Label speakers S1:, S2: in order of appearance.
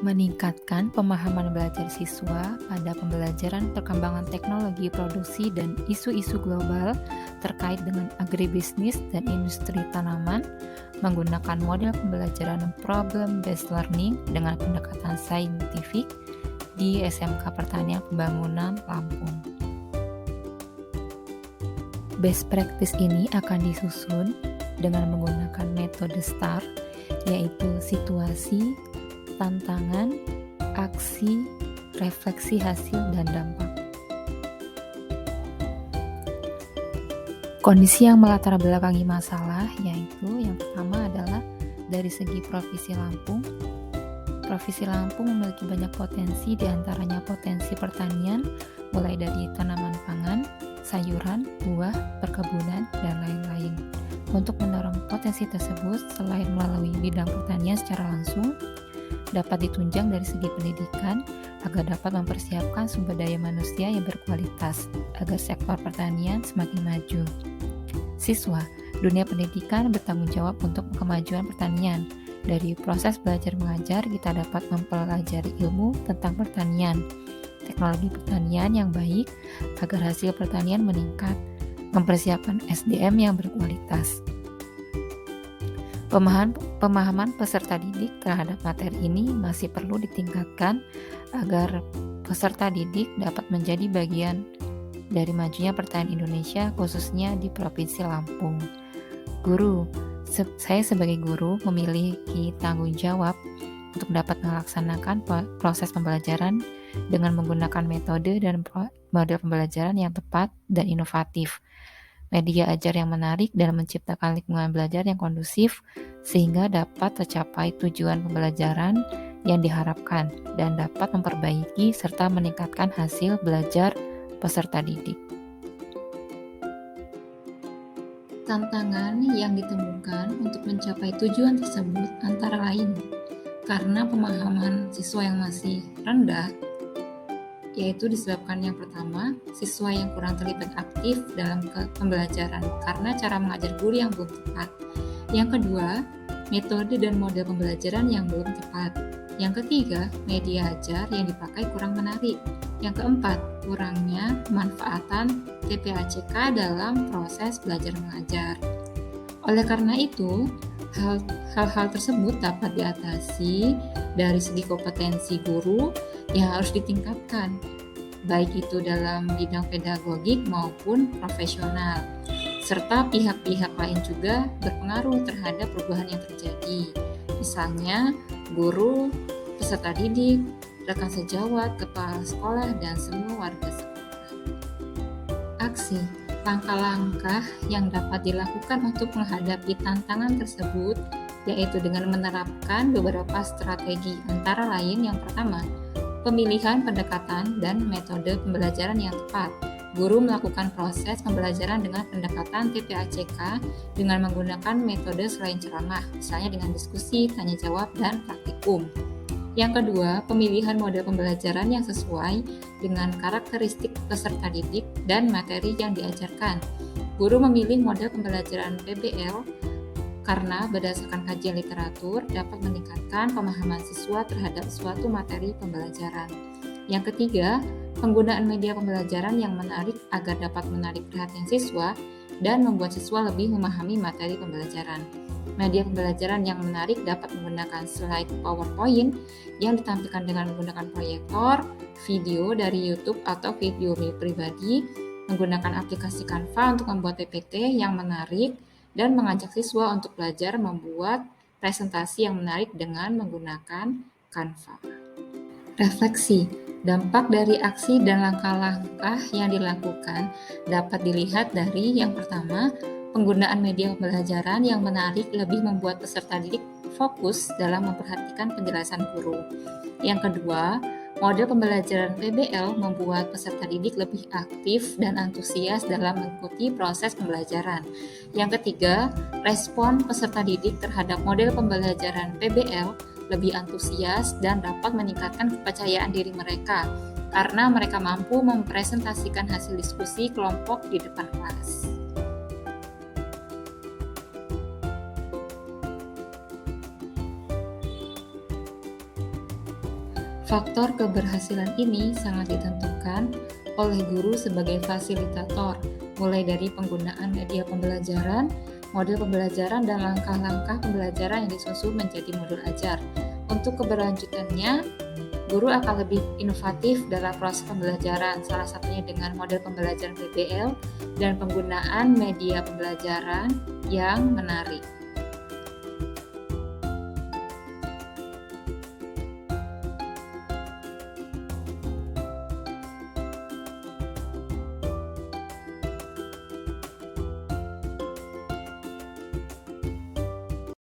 S1: Meningkatkan pemahaman belajar siswa pada pembelajaran perkembangan teknologi produksi dan isu-isu global terkait dengan agribisnis dan industri tanaman menggunakan model pembelajaran problem-based learning dengan pendekatan saintifik di SMK Pertanian Pembangunan Lampung. Best practice ini akan disusun dengan menggunakan metode STAR, yaitu situasi, tantangan, aksi, refleksi hasil, dan dampak. Kondisi yang melatar belakangi masalah yaitu yang pertama adalah dari segi Provinsi Lampung. Provinsi Lampung memiliki banyak potensi, diantaranya potensi pertanian, mulai dari tanaman pangan, sayuran, buah, perkebunan, dan lain-lain. Untuk mendorong potensi tersebut, selain melalui bidang pertanian secara langsung, dapat ditunjang dari segi pendidikan agar dapat mempersiapkan sumber daya manusia yang berkualitas agar sektor pertanian semakin maju. Siswa, dunia pendidikan bertanggung jawab untuk kemajuan pertanian. Dari proses belajar mengajar, kita dapat mempelajari ilmu tentang pertanian, teknologi pertanian yang baik agar hasil pertanian meningkat, mempersiapkan SDM yang berkualitas. Pemahaman peserta didik terhadap materi ini masih perlu ditingkatkan agar peserta didik dapat menjadi bagian dari majunya pertanian Indonesia, khususnya di Provinsi Lampung. Guru, saya sebagai guru memiliki tanggung jawab untuk dapat melaksanakan proses pembelajaran dengan menggunakan metode dan model pembelajaran yang tepat dan inovatif, media ajar yang menarik, dan menciptakan lingkungan belajar yang kondusif sehingga dapat tercapai tujuan pembelajaran yang diharapkan dan dapat memperbaiki serta meningkatkan hasil belajar peserta didik. Tantangan yang ditemukan untuk mencapai tujuan tersebut antara lain karena pemahaman siswa yang masih rendah, yaitu disebabkan yang pertama, siswa yang kurang terlibat aktif dalam pembelajaran karena cara mengajar guru yang belum tepat. Yang kedua, metode dan model pembelajaran yang belum tepat. Yang ketiga, media ajar yang dipakai kurang menarik. Yang keempat, kurangnya pemanfaatan TPACK dalam proses belajar mengajar. Oleh karena itu, hal-hal tersebut dapat diatasi dari segi kompetensi guru yang harus ditingkatkan, baik itu dalam bidang pedagogik maupun profesional, serta pihak-pihak lain juga berpengaruh terhadap perubahan yang terjadi, misalnya guru, peserta didik, rekan sejawat, kepala sekolah, dan semua warga sekolah. Aksi, langkah-langkah yang dapat dilakukan untuk menghadapi tantangan tersebut yaitu dengan menerapkan beberapa strategi, antara lain yang pertama, pemilihan pendekatan dan metode pembelajaran yang tepat. Guru melakukan proses pembelajaran dengan pendekatan TPACK dengan menggunakan metode selain ceramah, misalnya dengan diskusi, tanya jawab, dan praktikum. Yang kedua, pemilihan model pembelajaran yang sesuai dengan karakteristik peserta didik dan materi yang diajarkan. Guru memilih model pembelajaran PBL karena berdasarkan kajian literatur dapat meningkatkan pemahaman siswa terhadap suatu materi pembelajaran. Yang ketiga, penggunaan media pembelajaran yang menarik agar dapat menarik perhatian siswa dan membuat siswa lebih memahami materi pembelajaran. Media pembelajaran yang menarik dapat menggunakan slide PowerPoint yang ditampilkan dengan menggunakan proyektor, video dari YouTube atau video pribadi, menggunakan aplikasi Canva untuk membuat PPT yang menarik, dan mengajak siswa untuk belajar membuat presentasi yang menarik dengan menggunakan Canva. Refleksi, dampak dari aksi dan langkah-langkah yang dilakukan dapat dilihat dari yang pertama, penggunaan media pembelajaran yang menarik lebih membuat peserta didik fokus dalam memperhatikan penjelasan guru. Yang kedua, model pembelajaran PBL membuat peserta didik lebih aktif dan antusias dalam mengikuti proses pembelajaran. Yang ketiga, respon peserta didik terhadap model pembelajaran PBL lebih antusias dan dapat meningkatkan kepercayaan diri mereka karena mereka mampu mempresentasikan hasil diskusi kelompok di depan kelas. Faktor keberhasilan ini sangat ditentukan oleh guru sebagai fasilitator, mulai dari penggunaan media pembelajaran, model pembelajaran, dan langkah-langkah pembelajaran yang disusun menjadi modul ajar. Untuk keberlanjutannya, guru akan lebih inovatif dalam proses pembelajaran, salah satunya dengan model pembelajaran PBL dan penggunaan media pembelajaran yang menarik.